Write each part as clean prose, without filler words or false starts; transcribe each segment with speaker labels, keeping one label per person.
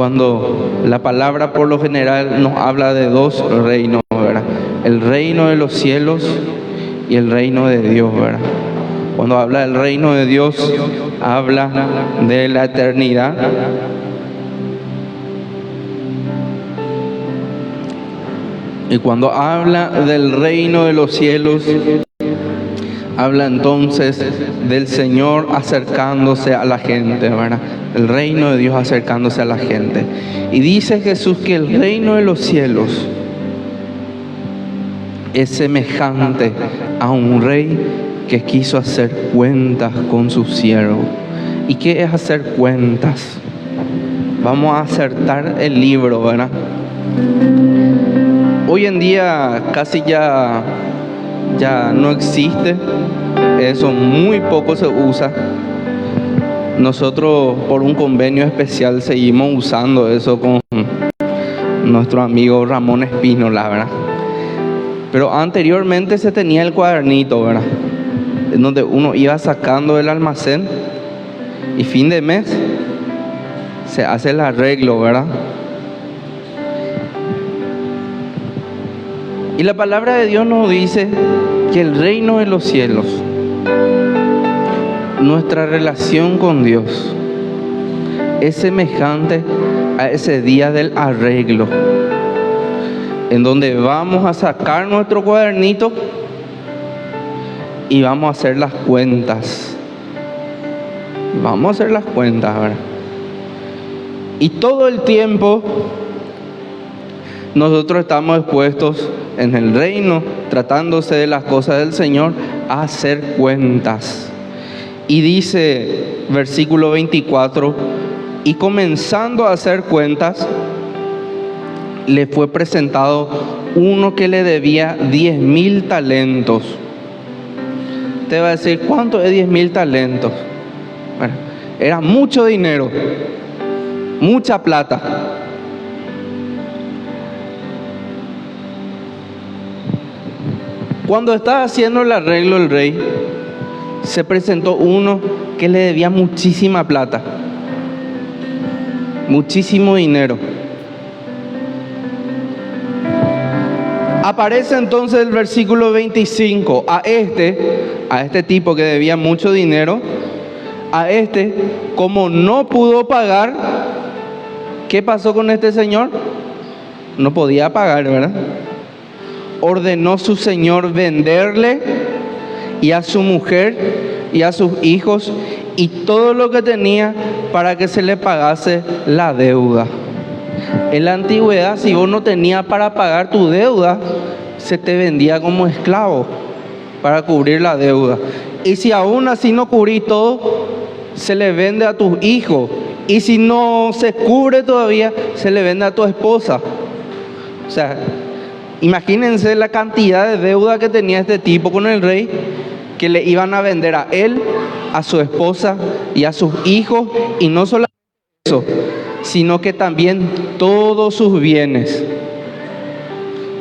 Speaker 1: cuando la palabra por lo general nos habla de dos reinos, ¿verdad? El reino de los cielos y el reino de Dios, ¿verdad? Cuando habla del reino de Dios, habla de la eternidad. Y cuando habla del reino de los cielos, habla entonces del Señor acercándose a la gente, ¿verdad? El reino de Dios acercándose a la gente. Y dice Jesús que el reino de los cielos es semejante a un rey que quiso hacer cuentas con su siervo. ¿Y qué es hacer cuentas? Vamos a acertar el libro, ¿verdad? Hoy en día casi ya no existe eso, muy poco se usa. Nosotros por un convenio especial seguimos usando eso con nuestro amigo Ramón Espínola, ¿verdad? Pero anteriormente se tenía el cuadernito, ¿verdad? En donde uno iba sacando del almacén y fin de mes se hace el arreglo, ¿verdad? Y la palabra de Dios nos dice que el reino de los cielos, nuestra relación con Dios, es semejante a ese día del arreglo, en donde vamos a sacar nuestro cuadernito y vamos a hacer las cuentas. Vamos a hacer las cuentas, ¿verdad? Y todo el tiempo nosotros estamos expuestos en el reino, tratándose de las cosas del Señor, a hacer cuentas. Y dice, versículo 24, y comenzando a hacer cuentas, le fue presentado uno que le debía 10,000 talentos. Te va a decir, ¿cuánto es 10,000 talentos? Bueno, era mucho dinero, mucha plata. Cuando estaba haciendo el arreglo el rey, se presentó uno que le debía muchísima plata, muchísimo dinero. Aparece entonces el versículo 25, a este tipo que debía mucho dinero, a este, como no pudo pagar, ¿qué pasó con este señor? No podía pagar, ¿verdad? Ordenó su señor venderle y a su mujer y a sus hijos y todo lo que tenía para que se le pagase la deuda. En la antigüedad, si vos no tenías para pagar tu deuda, se te vendía como esclavo para cubrir la deuda. Y si aún así no cubrís todo, se le vende a tus hijos. Y si no se cubre todavía, se le vende a tu esposa. O sea, imagínense la cantidad de deuda que tenía este tipo con el rey, que le iban a vender a él, a su esposa y a sus hijos, y no solamente eso, sino que también todos sus bienes.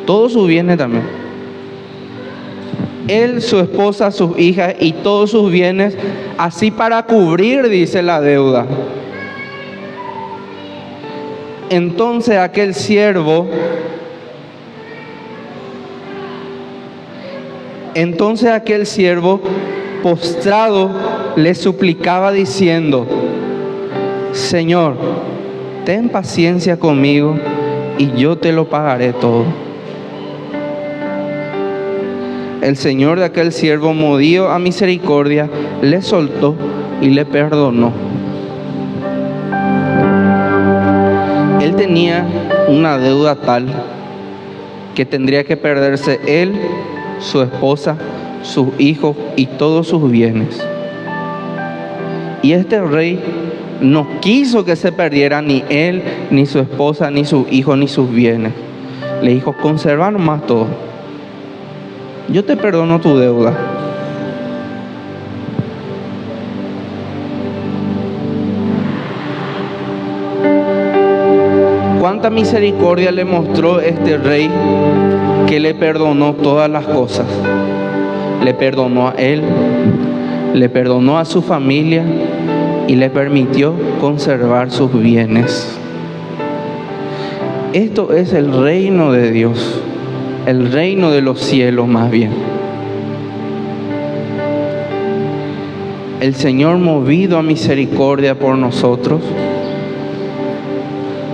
Speaker 1: Todos sus bienes también. Él, su esposa, sus hijas y todos sus bienes, así para cubrir, dice, la deuda. Entonces aquel siervo postrado le suplicaba diciendo: Señor, ten paciencia conmigo y yo te lo pagaré todo. El señor de aquel siervo, movido a misericordia, le soltó y le perdonó. Él tenía una deuda tal que tendría que perderse él, su esposa, sus hijos y todos sus bienes. Y este rey no quiso que se perdiera ni él, ni su esposa, ni sus hijos, ni sus bienes. Le dijo: conserva nomás todo. Yo te perdono tu deuda. Cuánta misericordia le mostró este rey, que le perdonó todas las cosas. Le perdonó a él, le perdonó a su familia y le permitió conservar sus bienes. Esto es el reino de Dios, el reino de los cielos más bien. El Señor, movido a misericordia por nosotros,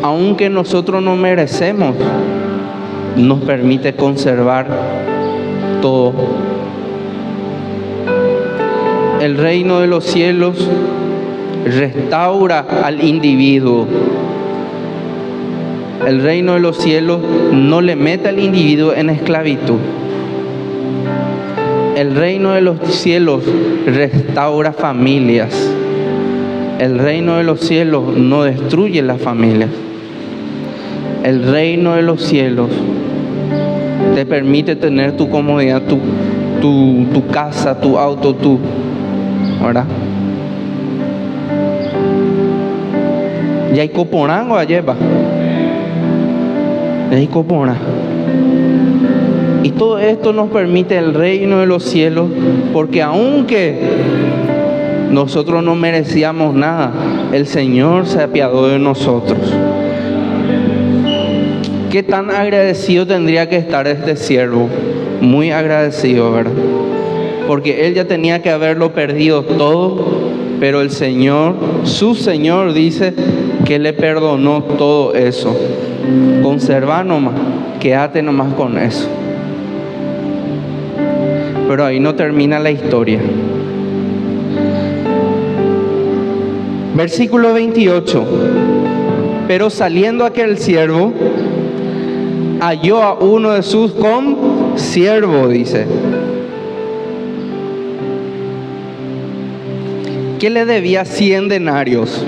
Speaker 1: aunque nosotros no merecemos, nos permite conservar todo. El reino de los cielos restaura al individuo. El reino de los cielos no le mete al individuo en esclavitud. El reino de los cielos restaura familias. El reino de los cielos no destruye las familias. El reino de los cielos te permite tener tu comodidad, tu casa, tu auto, ¿verdad? Y hay coporango allá, hay copona. Y todo esto nos permite el reino de los cielos, porque aunque nosotros no merecíamos nada, el Señor se apiadó de nosotros. ¿Qué tan agradecido tendría que estar este siervo? Muy agradecido, ¿verdad? Porque él ya tenía que haberlo perdido todo, pero el Señor, su Señor, dice que le perdonó todo eso. Conserva nomás, quédate nomás con eso. Pero ahí no termina la historia. Versículo 28. Pero saliendo aquel siervo, halló a uno de sus consiervos, dice, que le debía 100 denarios.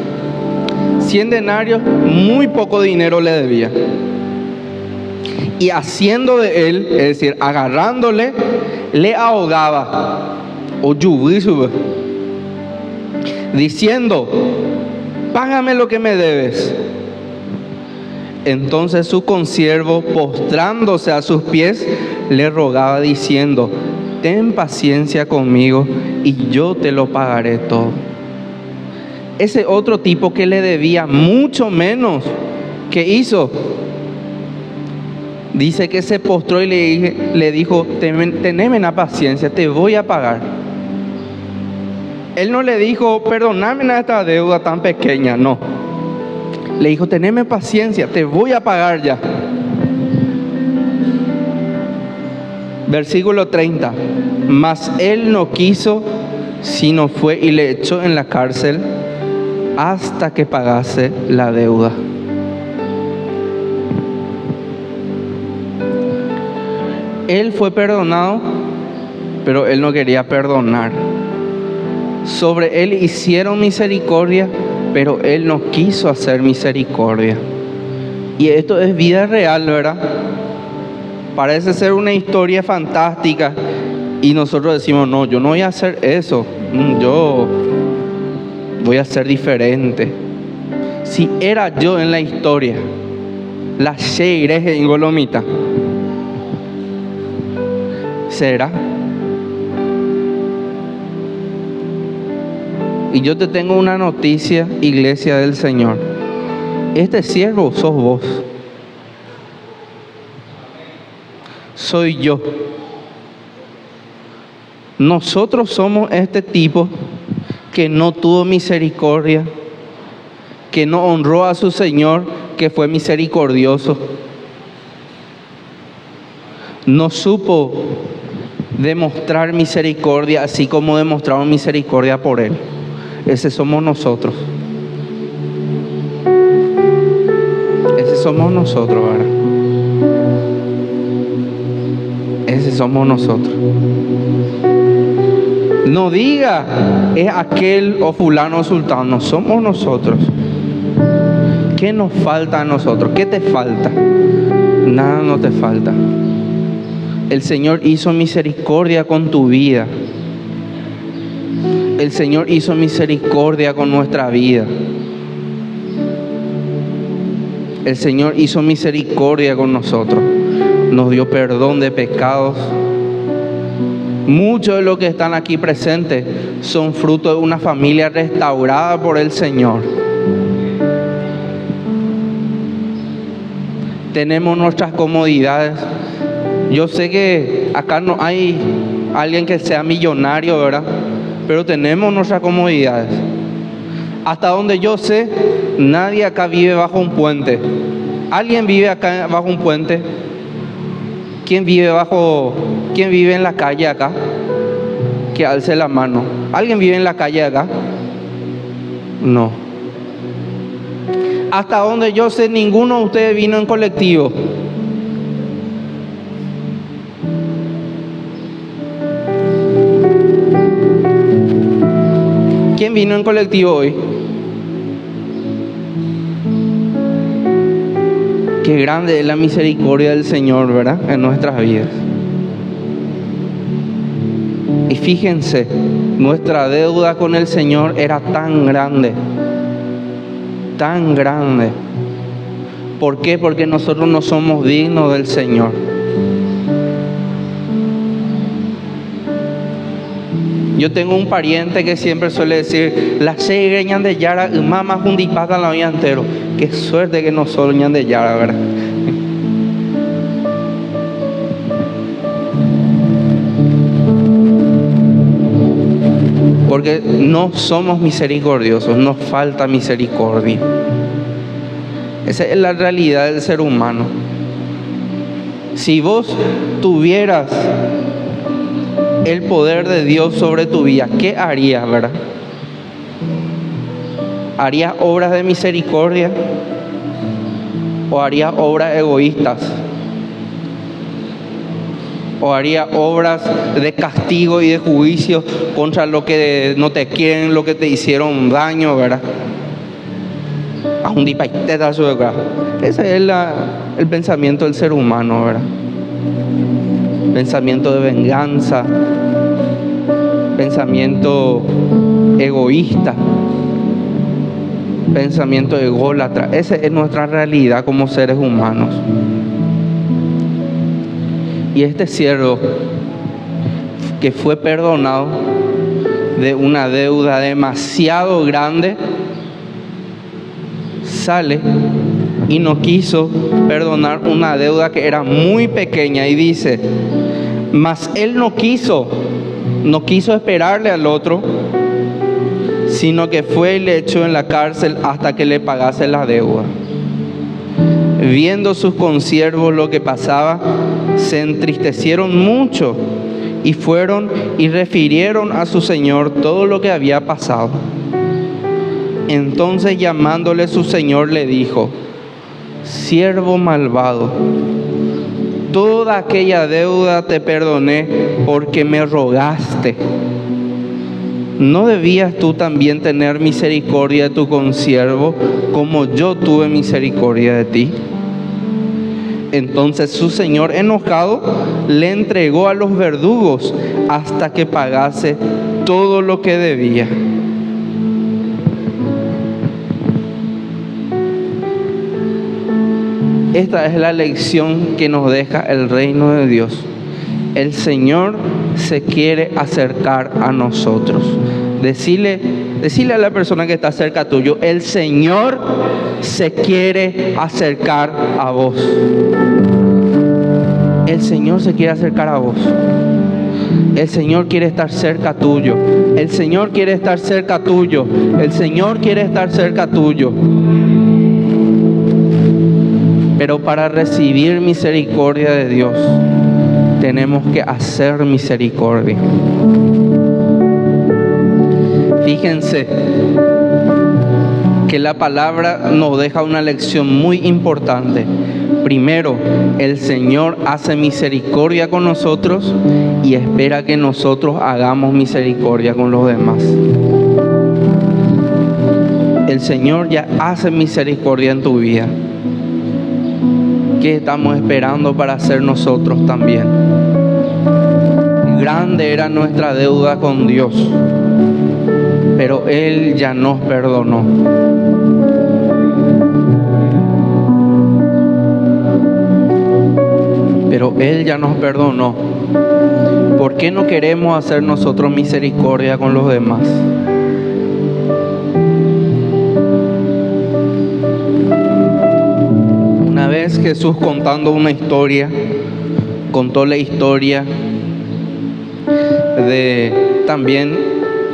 Speaker 1: 100 denarios, muy poco dinero le debía. Y haciendo de él, es decir, agarrándole, le ahogaba, o diciendo, págame lo que me debes. Entonces su consiervo, postrándose a sus pies, le rogaba diciendo, ten paciencia conmigo y yo te lo pagaré todo. Ese otro tipo que le debía mucho menos, ¿qué hizo? Dice que se postró y le dijo, teneme la paciencia, te voy a pagar. Él no le dijo, perdóname esta deuda tan pequeña, no. Le dijo, teneme paciencia, te voy a pagar ya. Versículo 30. Mas él no quiso, sino fue y le echó en la cárcel hasta que pagase la deuda. Él fue perdonado, pero él no quería perdonar. Sobre él hicieron misericordia, pero él no quiso hacer misericordia. Y esto es vida real, ¿verdad? Parece ser una historia fantástica y nosotros decimos, no, yo no voy a hacer eso, yo voy a ser diferente. Si era yo en la historia, la Sheire en Golomita, ¿será? Y yo te tengo una noticia, iglesia del Señor. Este siervo sos vos. Soy yo. Nosotros somos este tipo que no tuvo misericordia, que no honró a su Señor, que fue misericordioso. No supo demostrar misericordia así como demostraron misericordia por Él. Ese somos nosotros. Ese somos nosotros, ¿verdad? Ese somos nosotros. No diga, es aquel o fulano o sultano. No somos nosotros. ¿Qué nos falta a nosotros? ¿Qué te falta? Nada no te falta. El Señor hizo misericordia con tu vida. El Señor hizo misericordia con nuestra vida. El Señor hizo misericordia con nosotros. Nos dio perdón de pecados. Muchos de los que están aquí presentes son fruto de una familia restaurada por el Señor. tenemos nuestras comodidades. Yo sé que acá no hay alguien que sea millonario, ¿verdad? Pero tenemos nuestras comodidades. Hasta donde yo sé, nadie acá vive bajo un puente. ¿Alguien vive acá bajo un puente? ¿Quién vive en la calle acá? Que alce la mano. ¿Alguien vive en la calle acá? No. Hasta donde yo sé, ninguno de ustedes vino en colectivo. ¿Quién vino en colectivo hoy? Qué grande es la misericordia del Señor, ¿verdad? En nuestras vidas. Y fíjense, nuestra deuda con el Señor era tan grande. Tan grande. ¿Por qué? Porque nosotros no somos dignos del Señor. Yo tengo un pariente que siempre suele decir: la segreñan de Yara, mamá jundipata la vida entero. Qué suerte que no soñan de Yara, ¿verdad? Porque no somos misericordiosos, nos falta misericordia. Esa es la realidad del ser humano. Si vos tuvieras el poder de Dios sobre tu vida, ¿qué harías, verdad? ¿Harías obras de misericordia o harías obras egoístas? ¿O harías obras de castigo y de juicio contra lo que no te quieren, lo que te hicieron daño, verdad? Ese es el pensamiento del ser humano, ¿verdad? Pensamiento de venganza, pensamiento egoísta, pensamiento ególatra. Esa es nuestra realidad como seres humanos. Y este siervo que fue perdonado de una deuda demasiado grande, sale y no quiso perdonar una deuda que era muy pequeña, y dice: mas él no quiso esperarle al otro, sino que fue y le echó en la cárcel hasta que le pagase la deuda. Viendo sus consiervos lo que pasaba, se entristecieron mucho y fueron y refirieron a su señor todo lo que había pasado. Entonces, llamándole su señor, le dijo: siervo malvado, toda aquella deuda te perdoné porque me rogaste. ¿No debías tú también tener misericordia de tu consiervo como yo tuve misericordia de ti? Entonces su señor, enojado, le entregó a los verdugos hasta que pagase todo lo que debía. Esta es la lección que nos deja el reino de Dios. El Señor se quiere acercar a nosotros. Decile a la persona que está cerca tuyo: el Señor se quiere acercar a vos. El Señor se quiere acercar a vos. El Señor quiere estar cerca tuyo. El Señor quiere estar cerca tuyo. El Señor quiere estar cerca tuyo. Pero para recibir misericordia de Dios, tenemos que hacer misericordia. Fíjense que la palabra nos deja una lección muy importante. Primero, el Señor hace misericordia con nosotros y espera que nosotros hagamos misericordia con los demás. El Señor ya hace misericordia en tu vida. ¿Qué estamos esperando para hacer nosotros también? Grande era nuestra deuda con Dios, pero Él ya nos perdonó. Pero Él ya nos perdonó. ¿Por qué no queremos hacer nosotros misericordia con los demás? Una vez mes Jesús contando una historia, contó la historia de también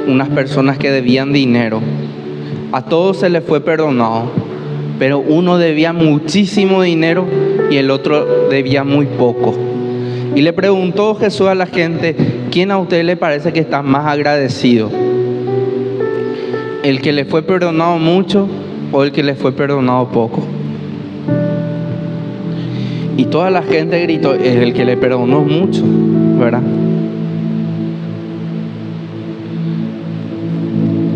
Speaker 1: unas personas que debían dinero. A todos se les fue perdonado, pero uno debía muchísimo dinero y el otro debía muy poco. Y le preguntó Jesús a la gente: ¿quién a usted le parece que está más agradecido? ¿El que le fue perdonado mucho o el que le fue perdonado poco? Y toda la gente gritó: es el que le perdonó mucho, ¿verdad?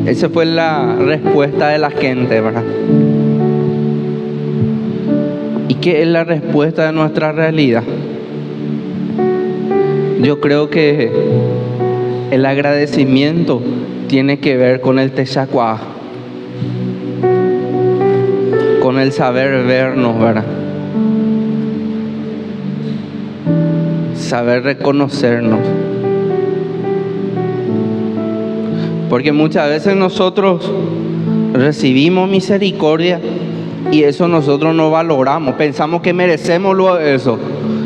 Speaker 1: Esa fue la respuesta de la gente, ¿verdad? ¿Y qué es la respuesta de nuestra realidad? Yo creo que el agradecimiento tiene que ver con el techacuá, con el saber vernos, ¿verdad? Saber reconocernos. Porque muchas veces nosotros recibimos misericordia y eso nosotros no valoramos. Pensamos que merecemos eso.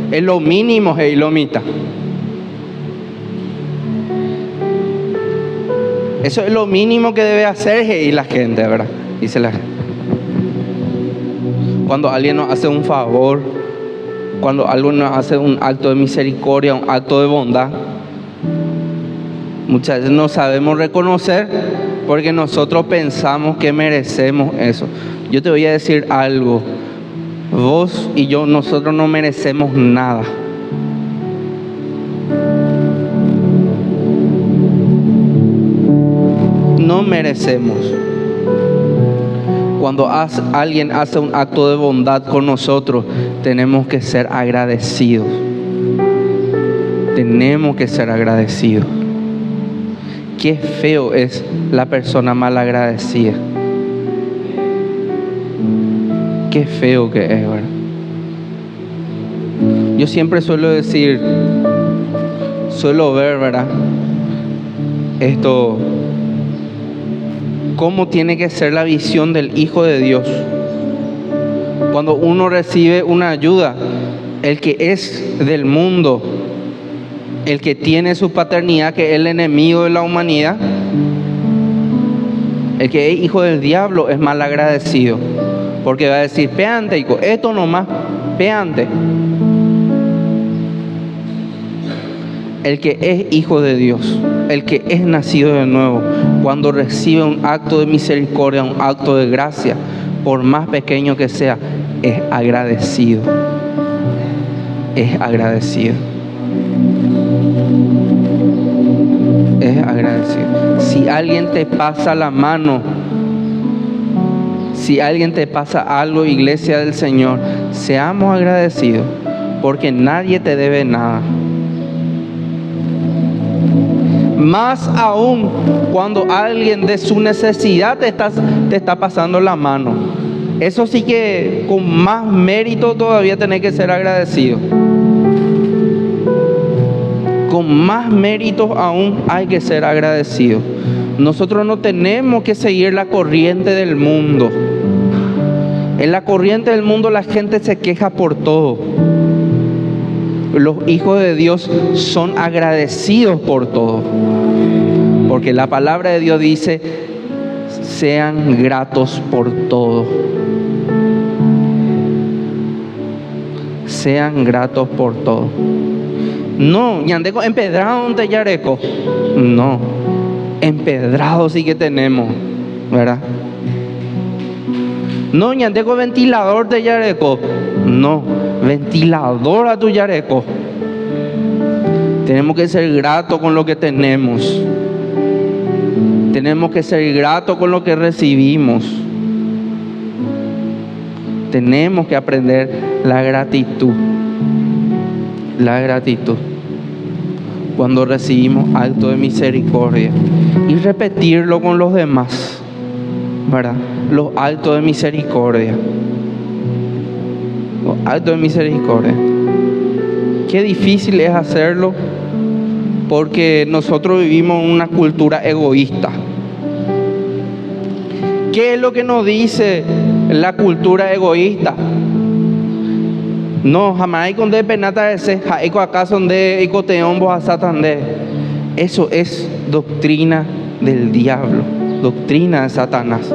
Speaker 1: Es lo mínimo, Heilomita. Eso es lo mínimo que debe hacer la gente, ¿verdad? Dice la gente. Cuando alguien nos hace un favor, cuando alguien nos hace un acto de misericordia, un acto de bondad, muchas veces no sabemos reconocer porque nosotros pensamos que merecemos eso. Yo te voy a decir algo. Vos y yo, nosotros no merecemos nada. No merecemos. Cuando alguien hace un acto de bondad con nosotros, tenemos que ser agradecidos. Tenemos que ser agradecidos. Qué feo es la persona mal agradecida. Qué feo que es, ¿verdad? Yo siempre suelo decir, suelo ver, ¿verdad? Esto, cómo tiene que ser la visión del Hijo de Dios. Cuando uno recibe una ayuda, el que es del mundo, el que tiene su paternidad, que es el enemigo de la humanidad, el que es hijo del diablo, es mal agradecido. Porque va a decir: peante, hijo, esto nomás, peante. El que es hijo de Dios, el que es nacido de nuevo, cuando recibe un acto de misericordia, un acto de gracia, por más pequeño que sea, es agradecido. Es agradecido. Es agradecido. Si alguien te pasa la mano, si alguien te pasa algo, iglesia del Señor, seamos agradecidos, porque nadie te debe nada. Más aún cuando alguien de su necesidad te está pasando la mano. Eso sí que con más mérito todavía tenés que ser agradecido. Con más méritos aún hay que ser agradecido. Nosotros no tenemos que seguir la corriente del mundo. En la corriente del mundo la gente se queja por todo. Los hijos de Dios son agradecidos por todo. Porque la palabra de Dios dice: sean gratos por todo. Sean gratos por todo. No, ñandeco empedrado un tellareco. No, empedrado sí que tenemos, ¿verdad? No, ñandeco ventilador de yareco. No, ventilador a tu yareco. Tenemos que ser gratos con lo que tenemos. Tenemos que ser gratos con lo que recibimos. Tenemos que aprender la gratitud. La gratitud. Cuando recibimos acto de misericordia. Y repetirlo con los demás, ¿verdad? Los actos de misericordia. Los actos de misericordia. Qué difícil es hacerlo, porque nosotros vivimos en una cultura egoísta. ¿Qué es lo que nos dice la cultura egoísta? No, jamás con de penata ese, jaeco acaso de ecoteombo a satandé. Eso es doctrina del diablo, doctrina de Satanás.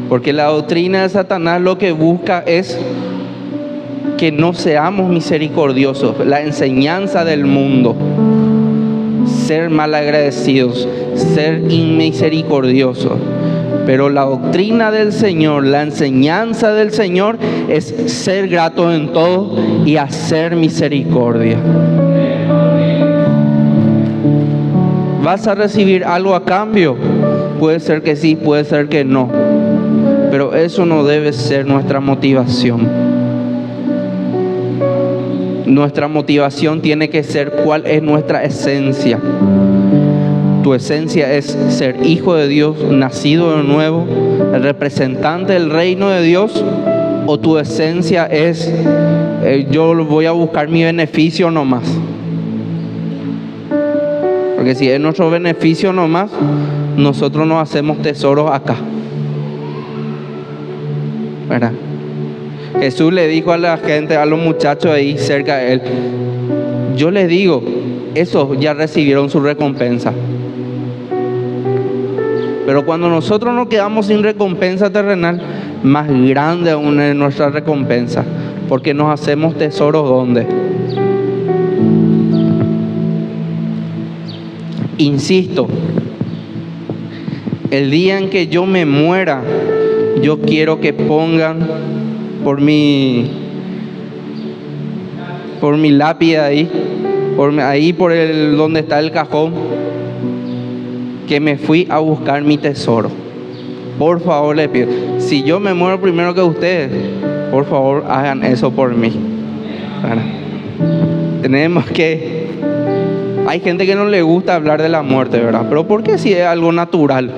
Speaker 1: Porque la doctrina de Satanás lo que busca es que no seamos misericordiosos. La enseñanza del mundo, ser malagradecidos, ser inmisericordiosos. Pero la doctrina del Señor, la enseñanza del Señor es ser grato en todo y hacer misericordia. ¿Vas a recibir algo a cambio? Puede ser que sí, puede ser que no. Pero eso no debe ser nuestra motivación. Nuestra motivación tiene que ser cuál es nuestra esencia. Tu esencia es ser hijo de Dios, nacido de nuevo, el representante del reino de Dios, o tu esencia es yo voy a buscar mi beneficio nomás. Porque si es nuestro beneficio nomás, nosotros no hacemos tesoros acá, ¿verdad? Jesús le dijo a la gente, a los muchachos ahí cerca de él, yo les digo, esos ya recibieron su recompensa. Pero cuando nosotros nos quedamos sin recompensa terrenal, más grande aún es nuestra recompensa, porque nos hacemos tesoros ¿dónde? Insisto, el día en que yo me muera, yo quiero que pongan por mi lápida ahí, por el donde está el cajón, que me fui a buscar mi tesoro. Por favor, les pido, si yo me muero primero que ustedes, por favor hagan eso por mí. Tenemos que... Hay gente que no le gusta hablar de la muerte, ¿verdad? Pero ¿por qué si es algo natural?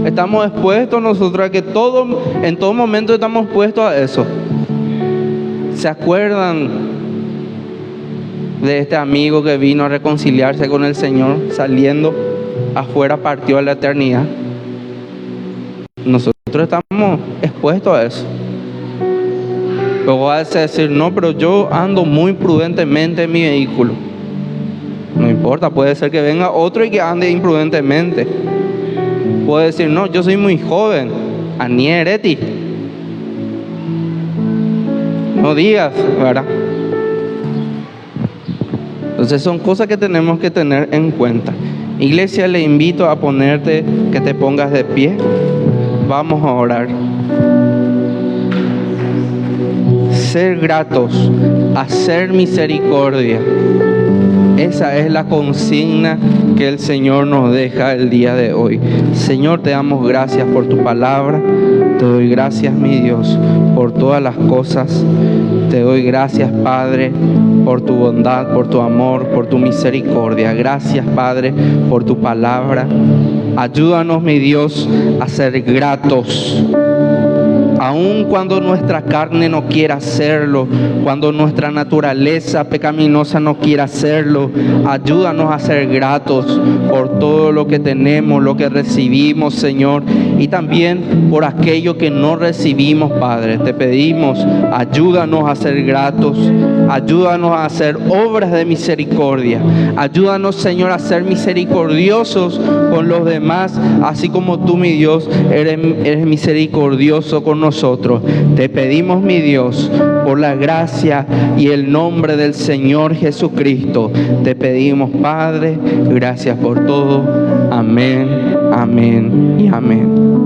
Speaker 1: Estamos expuestos nosotros a que en todo momento estamos expuestos a eso. ¿Se acuerdan de este amigo que vino a reconciliarse con el Señor, saliendo afuera partió a la eternidad? Nosotros estamos expuestos a eso. Luego vas a decir, no, pero yo ando muy prudentemente en mi vehículo. No importa, puede ser que venga otro y que ande imprudentemente. Puede decir, no, yo soy muy joven. Aniereti. No digas, ¿verdad? Entonces son cosas que tenemos que tener en cuenta. Iglesia, le invito a ponerte, que te pongas de pie. Vamos a orar. Ser gratos, hacer misericordia. Esa es la consigna que el Señor nos deja el día de hoy. Señor, te damos gracias por tu palabra. Te doy gracias, mi Dios, por todas las cosas. Te doy gracias, Padre, por tu bondad, por tu amor, por tu misericordia. Gracias, Padre, por tu palabra. Ayúdanos, mi Dios, a ser gratos. Aun cuando nuestra carne no quiera hacerlo, cuando nuestra naturaleza pecaminosa no quiera hacerlo, ayúdanos a ser gratos por todo lo que tenemos, lo que recibimos, Señor, y también por aquello que no recibimos, Padre. Te pedimos, ayúdanos a ser gratos, ayúdanos a hacer obras de misericordia, ayúdanos, Señor, a ser misericordiosos con los demás, así como tú, mi Dios, eres misericordioso con nosotros. Te pedimos, mi Dios, por la gracia y el nombre del Señor Jesucristo. Te pedimos, Padre, gracias por todo. Amén, amén y amén.